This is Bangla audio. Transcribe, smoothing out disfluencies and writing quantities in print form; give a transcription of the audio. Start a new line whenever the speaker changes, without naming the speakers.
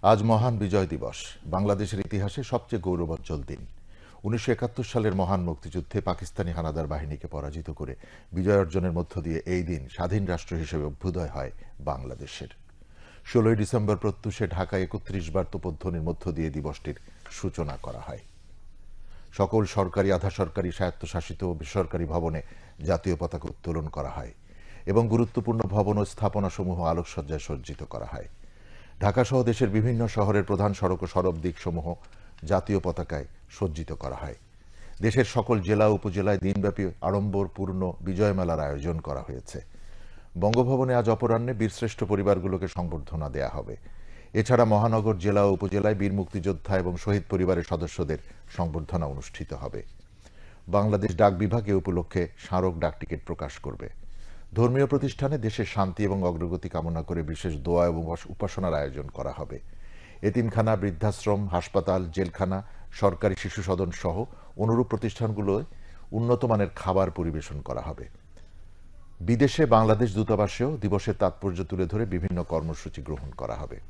আজ মহান বিজয় দিবস, বাংলাদেশের ইতিহাসে সবচেয়ে গৌরবোজ্জ্বল দিন। ১৯৭১ সালের মহান মুক্তিযুদ্ধে পাকিস্তানি হানাদার বাহিনীকে পরাজিত করে বিজয় অর্জনের মধ্য দিয়ে এই দিন স্বাধীন রাষ্ট্র হিসেবে অভ্যুদয় হয় বাংলাদেশের। ১৬ই ডিসেম্বর প্রত্যুষে ঢাকায় ৩১ বার তোপধ্বনির মধ্য দিয়ে দিবসটির সূচনা করা হয়। সকল সরকারি, আধা সরকারি, স্বায়ত্তশাসিত ও বেসরকারি ভবনে জাতীয় পতাকা উত্তোলন করা হয় এবং গুরুত্বপূর্ণ ভবন ও স্থাপনাসমূহ আলোকসজ্জায় সজ্জিত করা হয়। ঢাকাসহ দেশের বিভিন্ন শহরের প্রধান সড়ক ও সড়ক দিকসমূহ জাতীয় পতাকায় সজ্জিত করা হয়। দেশের সকল জেলা উপজেলায় দিনব্যাপী আড়ম্বরপূর্ণ বিজয় মেলার আয়োজন করা হয়েছে। বঙ্গভবনে আজ অপরাহ্নে বীরশ্রেষ্ঠ পরিবারগুলোকে সংবর্ধনা দেয়া হবে। এছাড়া মহানগর, জেলা ও উপজেলায় বীর মুক্তিযোদ্ধা এবং শহীদ পরিবারের সদস্যদের সংবর্ধনা অনুষ্ঠিত হবে। বাংলাদেশ ডাক বিভাগ এ উপলক্ষে স্মারক ডাকটিকিট প্রকাশ করবে। ধর্মীয় প্রতিষ্ঠানে দেশের শান্তি এবং অগ্রগতি কামনা করে বিশেষ দোয়া এবং উপাসনার আয়োজন করা হবে। এতিমখানা, বৃদ্ধাশ্রম, হাসপাতাল, জেলখানা, সরকারি শিশু সদন সহ অনুরূপ প্রতিষ্ঠানগুলোয় উন্নত মানের খাবার পরিবেশন করা হবে। বিদেশে বাংলাদেশ দূতাবাসেও দিবসের তাৎপর্য তুলে ধরে বিভিন্ন কর্মসূচি গ্রহণ করা হবে।